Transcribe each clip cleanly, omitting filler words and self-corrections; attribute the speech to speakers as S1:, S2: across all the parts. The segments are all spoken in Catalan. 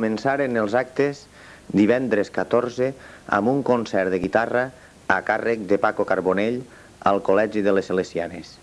S1: començaren els actes divendres 14 amb un concert de guitarra a càrrec de Paco Carbonell al Col·legi de les Salesianes.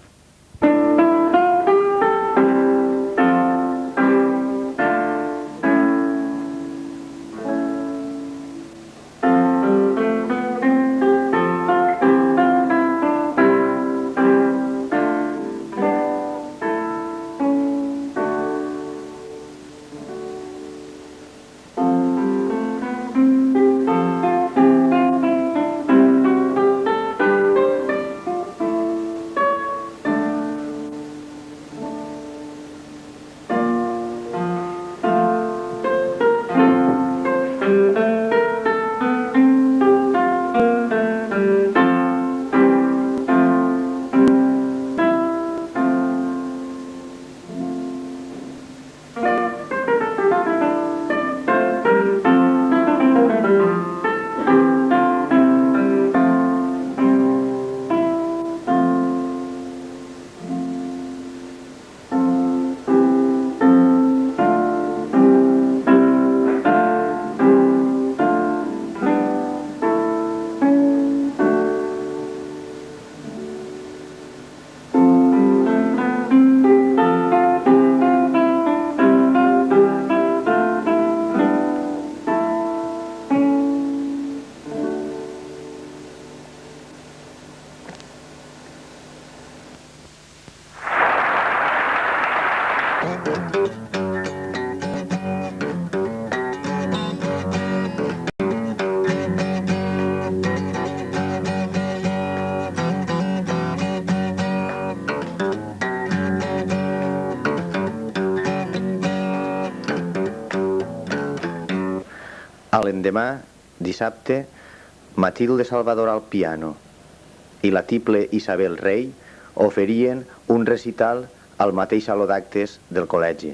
S1: A l'endemà, dissabte, Matilde Salvador al piano i la tiple Isabel Rey oferien un recital al mateix saló d'actes del col·legi.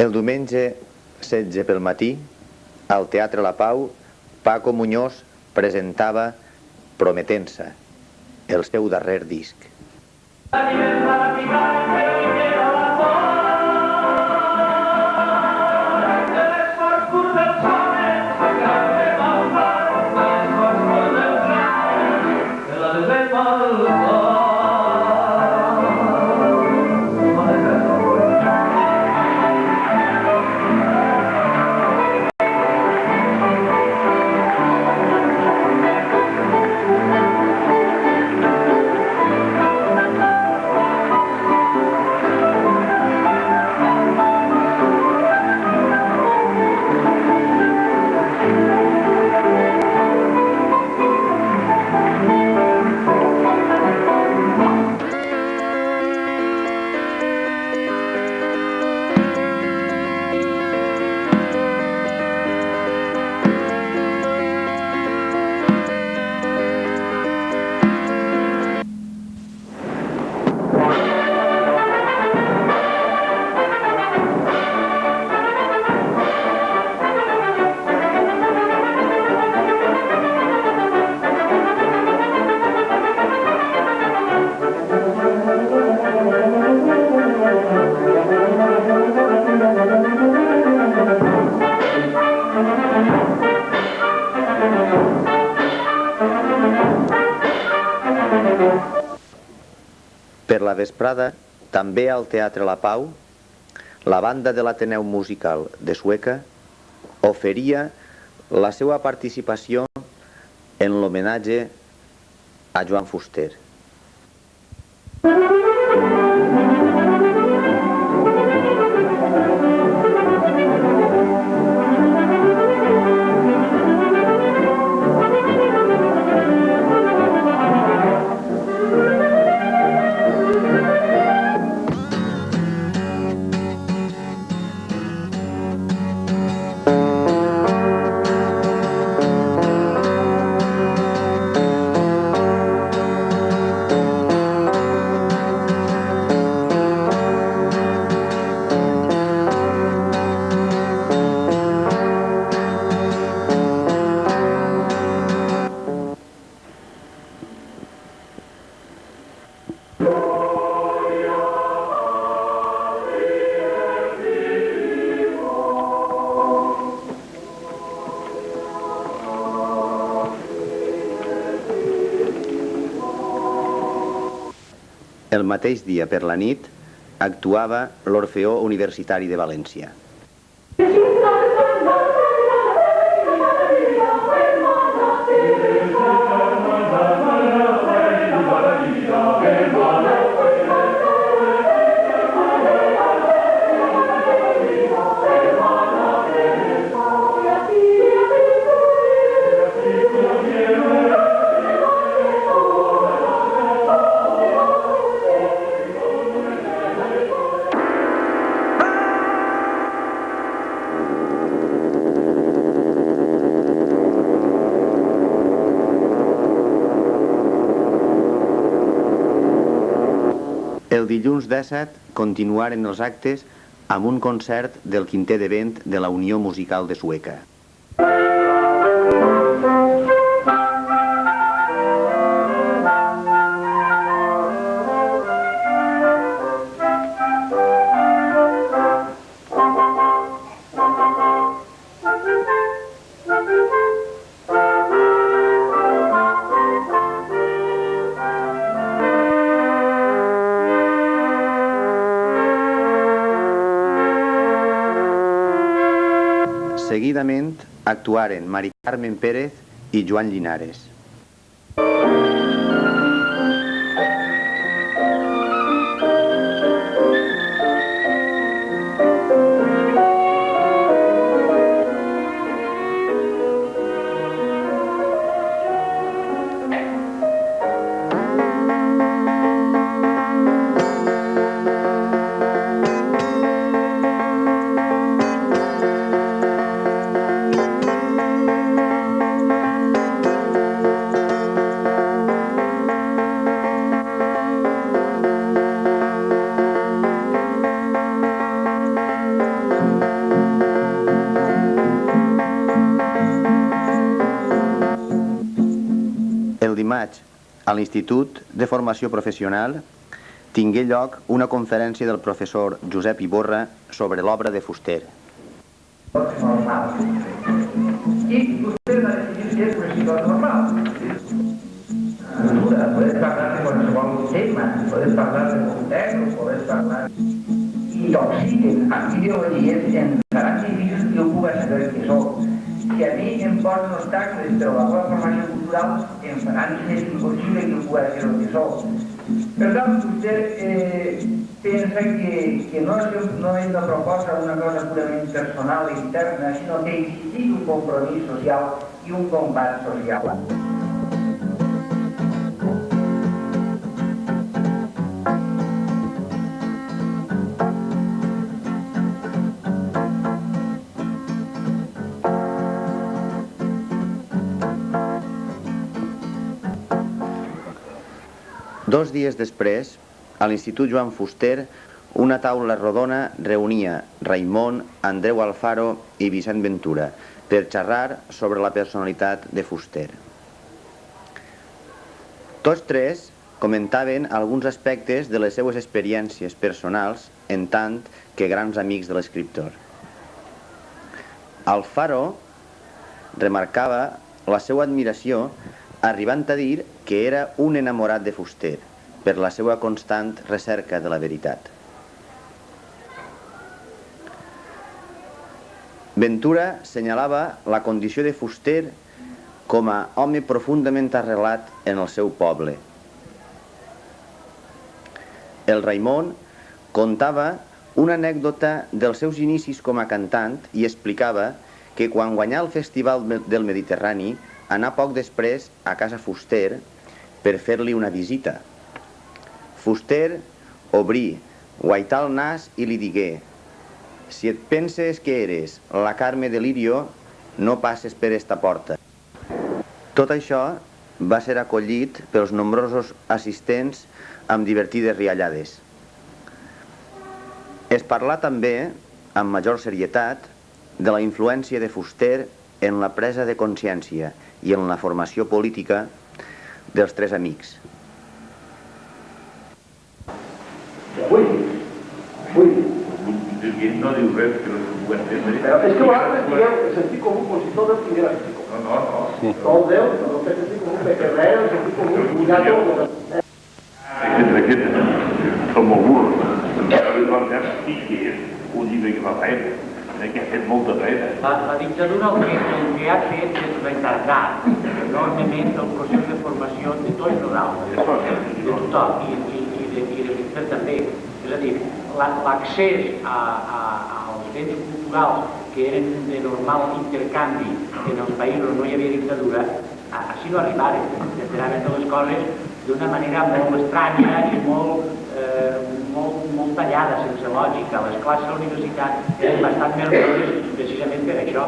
S1: El diumenge 16 pel matí, al Teatre La Pau, Paco Muñoz presentava Prometença, el seu darrer disc. Per la vesprada, També al Teatre La Pau, la banda de l'Ateneu Musical de Sueca oferia la seva participació en l'homenatge a Joan Fuster. El mateix dia per la nit actuava l'Orfeó Universitari de València. El dilluns 17 continuaren els actes amb un concert del quinter de vent de la Unió Musical de Sueca. Seguidament actuaren Mari Carmen Pérez i Joan Llinares. El dimarts, a l'Institut de Formació Professional, tingué lloc una conferència del professor Josep Iborra sobre l'obra de Fuster.
S2: Normal. Y usted va a decidir si es un escritor normal. Puedes hablar de qualsevol tema, puedes hablar de Montaigne, puedes hablar... I jo sí que aquí ideologies em faran difícil que jo pugui saber què soc. Si a mi em posen obstacles per la meva formació cultural, em faran més impossible que jo pugui saber el que soc. Per tant, vostè pensa que no és una proposta d'una cosa purament personal i interna, sinó que existeix un compromís social i un combat social.
S1: Dos dies després, a l'Institut Joan Fuster, una taula rodona reunia Raimon, Andreu Alfaro i Vicent Ventura per xerrar sobre la personalitat de Fuster. Tots tres comentaven alguns aspectes de les seues experiències personals en tant que grans amics de l'escriptor. Alfaro remarcava la seva admiració arribant a dir que era un enamorat de Fuster per la seva constant recerca de la veritat. Ventura senyalava la condició de Fuster com a home profundament arrelat en el seu poble. El Raimon contava una anècdota dels seus inicis com a cantant i explicava que quan guanyà el Festival del Mediterrani anà poc després a casa Fuster per fer-li una visita. Fuster obrí, guaità el nas i li digué: «Si et penses que eres la Carme de Lirio, no passes per esta porta». Tot això va ser acollit pels nombrosos assistents amb divertides riallades. Es parlà també, amb major serietat, de la influència de Fuster en la presa de consciència i en la formació política dels tres amics.
S3: No diu res que no s'ho pugui entendre.
S4: Però és que vosaltres digueu el sentit comú com si tot el tinguera sentit comú.
S3: No.
S4: No el Déu, no el sentit comú, perquè res el sentit comú ja tot.
S3: Som molt burros. Sí que és un llibre que fa feina, que ha fet molta feina.
S5: La dictadura el que ha fet és retardar enormement el procés de formació de tots nosaltres, de tothom, i de Victor també. És a dir, l'accés als béns culturals que eren de normal intercanvi en els països on no hi havia dictadura, així no arribaren. Enteraven de les coses d'una manera molt estranya i molt tallada, sense lògica. Les classes a la universitat eren bastant més dures precisament per això.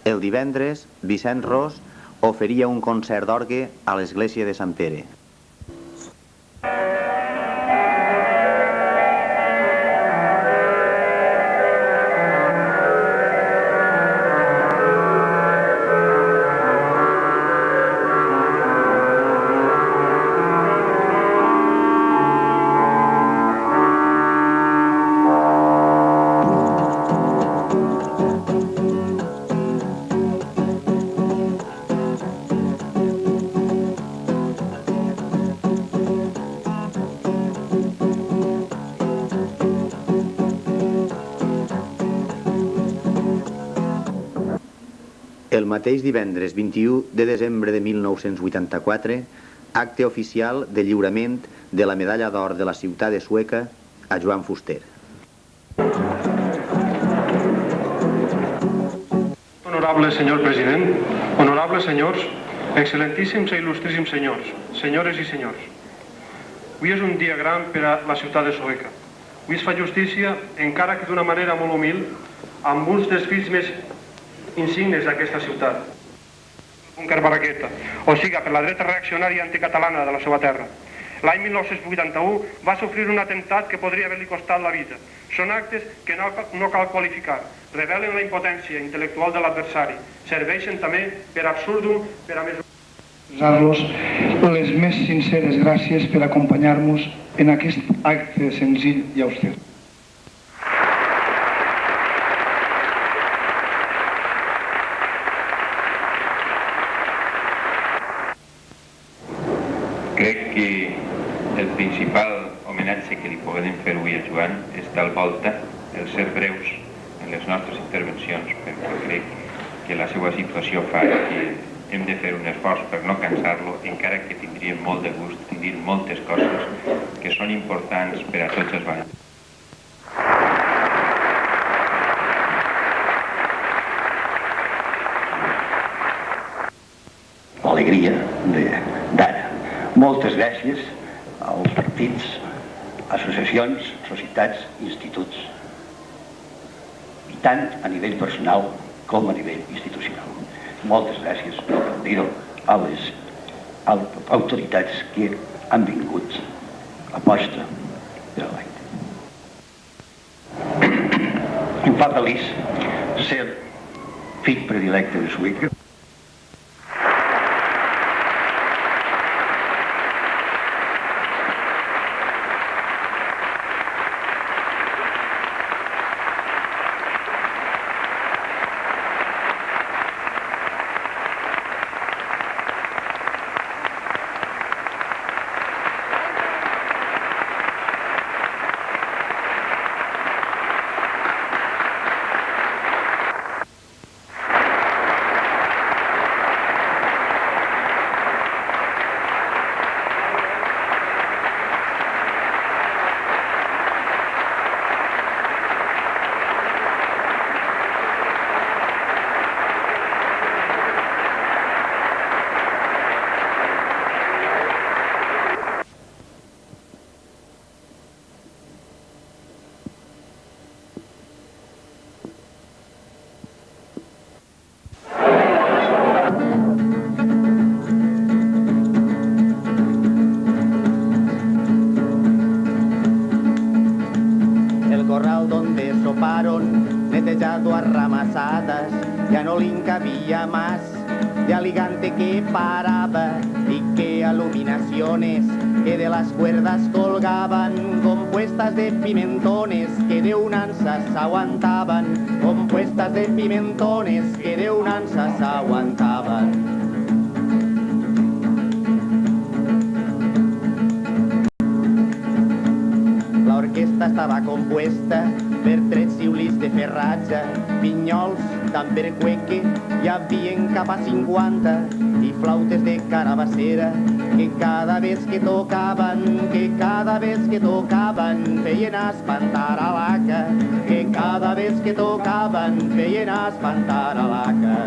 S1: El divendres, Vicent Ros oferia un concert d'orgue a l'església de Sant Pere. El mateix divendres 21 de desembre de 1984, acte oficial de lliurament de la medalla d'or de la ciutat de Sueca a Joan Fuster.
S6: Honorable senyor president, honorables senyors, excel·lentíssims i il·lustríssims senyors, senyores i senyors. Avui és un dia gran per a la ciutat de Sueca. Avui es fa justícia, encara que d'una manera molt humil, amb uns dels fills més insignes d'aquesta ciutat. Búnquer Barraqueta, o siga, per la dreta reaccionària anticatalana de la seva terra. L'any 1981 va sofrir un atemptat que podria haver-li costat la vida. Són actes que no cal qualificar, revelen la impotència intel·lectual de l'adversari, serveixen també per absurdum, per a més...
S7: Expressar-los les més sinceres gràcies per acompanyar-nos en aquest acte senzill i auster.
S8: Crec que el principal homenatge que li podem fer avui a Joan és tal volta el ser breus en les nostres intervencions, perquè crec que la seva situació fa que hem de fer un esforç per no cansar-lo, encara que tindríem molt de gust en dir moltes coses que són importants per a tots els valencians.
S9: L'alegria d'ara. Moltes gràcies als partits, associacions, societats i instituts, i tant a nivell personal com a nivell institucional. Moltes gràcies, no cal dir-ho, a les autoritats que han vingut a posta de l'acte. Em fa feliç ser fill predilecte de Suïca.
S10: Ramasadas, ya no le cabía más de aligante que paraba y que iluminaciones que de las cuerdas colgaban, compuestas de pimentones que de un ansa se aguantaban, compuestas de pimentones que de un ansa se aguantaban. Estava compuesta per 3 xiulis de ferratge, pinyols, també cueque, hi havien cap a 50, i flautes de carabassera, que cada vez que tocaven, feien espantar a l'haca, que cada vez que tocaven, feien espantar a l'haca.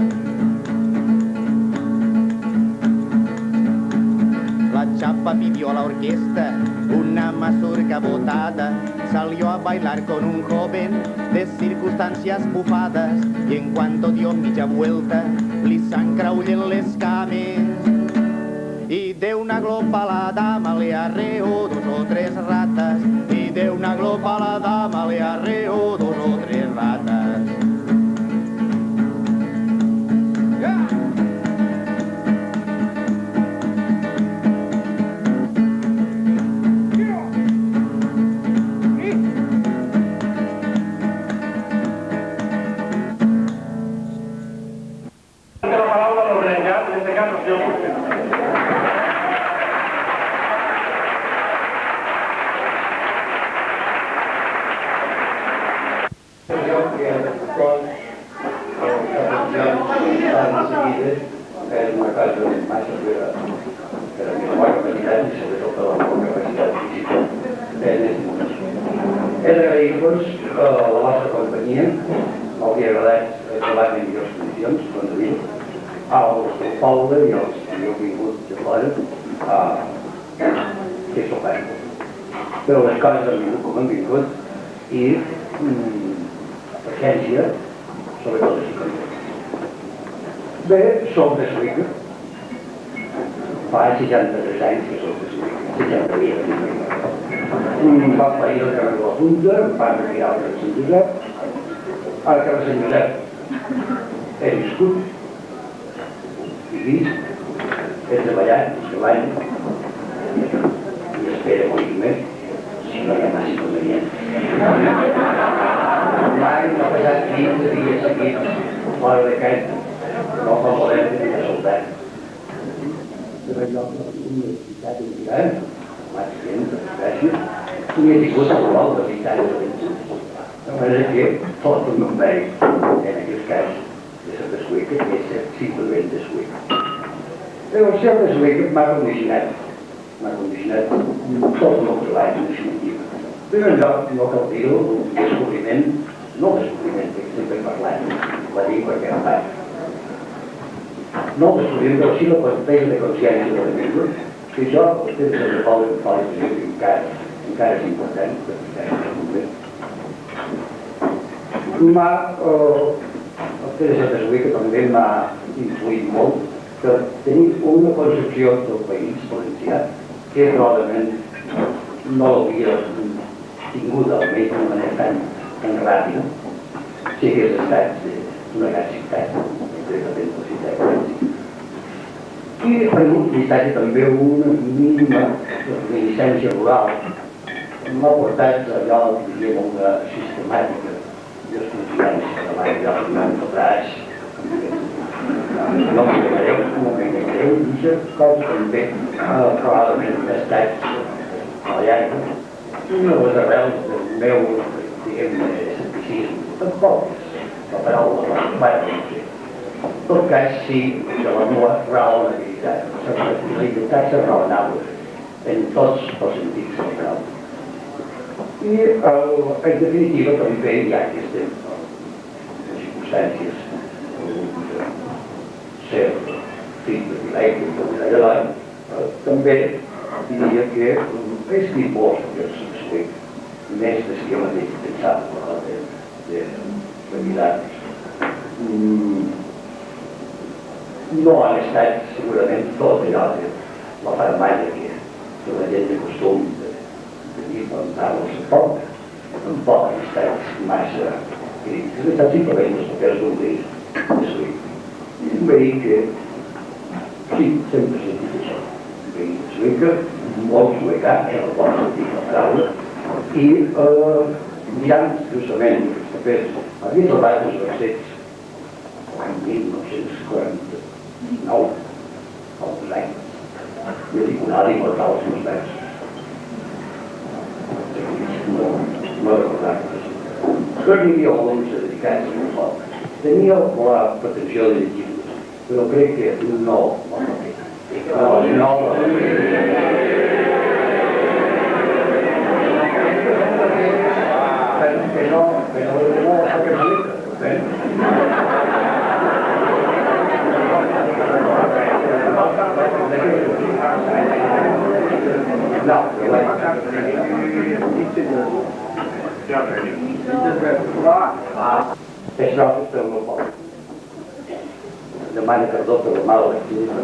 S10: La chapa pidió a la orquesta una mazurca botada, salió a bailar con un joven de circunstancias bufadas y en cuanto dio media vuelta li s'encraullen les cames y de una glopa a la dama le arreó 2 o 3 ratas y de una glopa a la dama le arreó 2 o 3 ratas.
S9: És agrair-vos la vostra companyia, m'hauria agradat trobar en millors condicions, doncs a mi, al poble i als que heu vingut de fora a fer sopar. Però les coses han vingut com han vingut i paciència, sobretot de psicologia. Bé, som de Suïca. Fa 63 anys que som de Suïca, 60 dies de Suïca. Va parir el carrer de la Punta, va retirar el carrer de Sant Josep. Al carrer de Sant Josep he viscut i vist, he treballat, treballant i espero morir més si no hi ha massa inconvenient. Mai no ha passat 15 dies seguits fora de casa, no fa poder de soldat. De lloc a la Universitat de Mirar, gràcies, ni he tingut a l'ol de 20 anys d'aventura. De manera que tot el meu mèrit, en aquest cas, de ser descuica, és ser simplement descuica. Però el ser descuica m'ha condicionat tot el meu treball en definitiva. En primer lloc, no cal dir-ho, un descobriment, no descobriment, que sempre he parlat, la dic perquè em vaig. No el descobriment, però sí la plantilla de consciència de la llengua, que jo, vostès sempre poden dir que encara és important, perquè encara és moment. El Teresa Descuica també m'ha influït molt per tenir una concepció del país valencià que probablement no l'hauria tingut almenys d'una manera tan ràpida si hagués estat una gran ciutat, concretament la ciutat de València. I per l'utilitat també una mínima reminiscència rural m'ha portat allò, diríem, una sistemàtica desconfiança de l'aire del fotràs. No m'enganyareu, això cosa també probablement ha estat a la llarga una de les arrels del meu, diguem-ne, escepticisme. Tampoc és la paraula, no sé. En tot cas, sí que la meva raonabilitat, la racionalitat raonable en tots els sentits de la paraula. I, en definitiva, també hi ha aquestes circumstàncies ser fill de Vilaic, de l'any, també diria que és tipus que s'explica més del que mateix pensava de Vilaic. No han estat segurament tot allò de la farmàcia que la gent de costum de dir plantar-los a poc, tampoc han estat massa crítics. Han estat simplement els papers d'un veí de Suïc. Un veí que sí, sempre s'ha dit això. Un veí de Suïca, molt suïcà, en el bon sentit de la paraula, i mirant justament els papers, havia trobat els versets l'any 1949, alguns anys. Jo dic una hora immortal als meus versos. No recordar-me. No n'hi havia alguns dedicats a un foc. Tenia la pretensió de llegir-los, però crec que no l'ha fet. No l'ha fet. Que no fa que és noves per al meu poble. Demana perdó per la mala lectura,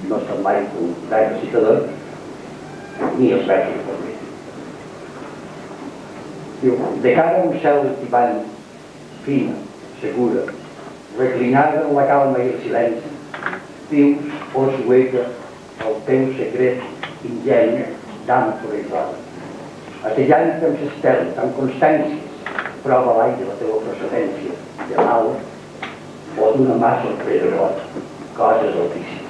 S9: no he estat mai un gran recitador, ni els versos per mi. Diu, de cara a un cel estivant, fina, segura, reclinada en la calma i el silenci, dius, o Sueca, el teu secret ingeni dama coratjosa. Atejant amb s'estel, amb constàncies, prova l'aire la teva procedència, de l'alt o d'una mà sorprenedora, coses altíssimes.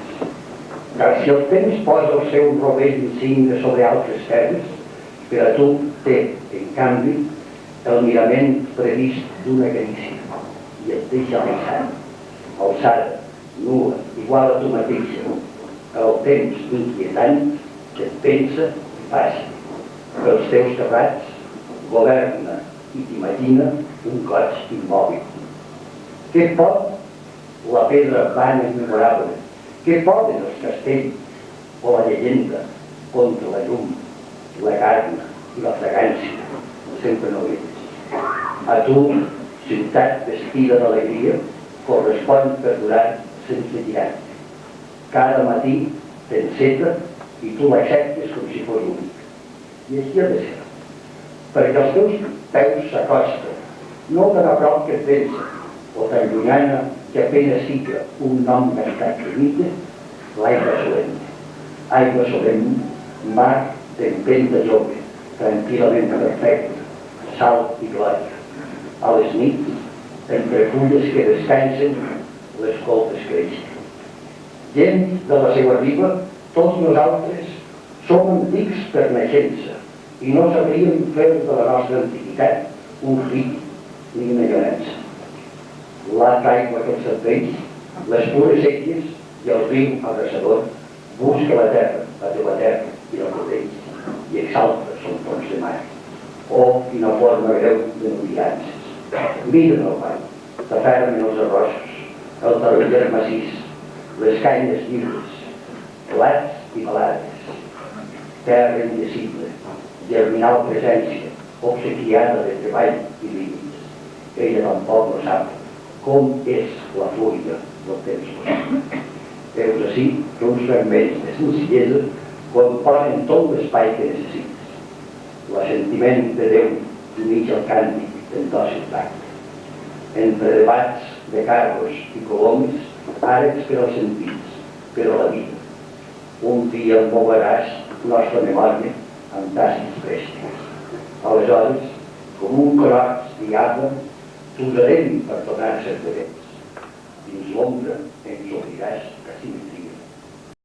S9: Car si el temps posa el seu rovell insigne sobre altres terres, per a tu té, en canvi, el mirament previst d'una carícia i et deixa alçada, nua, igual a tu mateixa. El temps inquietant et pensa i passa. Pels teus terrats governa i t'imagina un goig immòbil. Què pot la pedra vana i memorable? Què poden els castells o la llegenda contra la llum, la carn i la fragància? Sempre no veus. A tu, ciutat vestida d'alegria, correspon perdurar sense girar. Cada matí t'enceta i tu l'acceptes com si fos únic. I així ha de ser, perquè els teus peus s'acosten, no tan a prop que et pensa, o tan llunyana que apenas siga un nom gastat que imita, l'aigua solemne. Aigua solemne, mar d'empenta jove, tranquil·lament perfecta, sal i glòria. A les nits, entre fulles que descansen, les coltes creixen. Gent de la seva riba, tots nosaltres som antics per naixença, i no sabríem fer de la nostra antiguitat un ric ni una llorença. L'altra aigua que els serveix, les pures seques i el riu abraçador busca la terra i la proteix i exalta son fons de mar. Oh, quina forma greu de noviances! Miren el bany, t'afermen els arrossos, el taroller massís, les canyes lliures, plats i balades, terra indecible, germinal presència, obsequiada de treball i límits. Ella tampoc no sap com és la fluida del temps possible. Veus així uns fragments de senzillesa quan ponen tot l'espai que necessites. L'assentiment de Déu uneix el càntic del dòcil tacte. Entre debats de carros i coloms, àrecs per als sentits, per a la vida. Un dia mouràs nostra memòria amb tàcits préstecs. Aleshores, com un crocs diable, t'usarem per tornar a ser de vents. Dins l'ombra ens obriràs a simetria.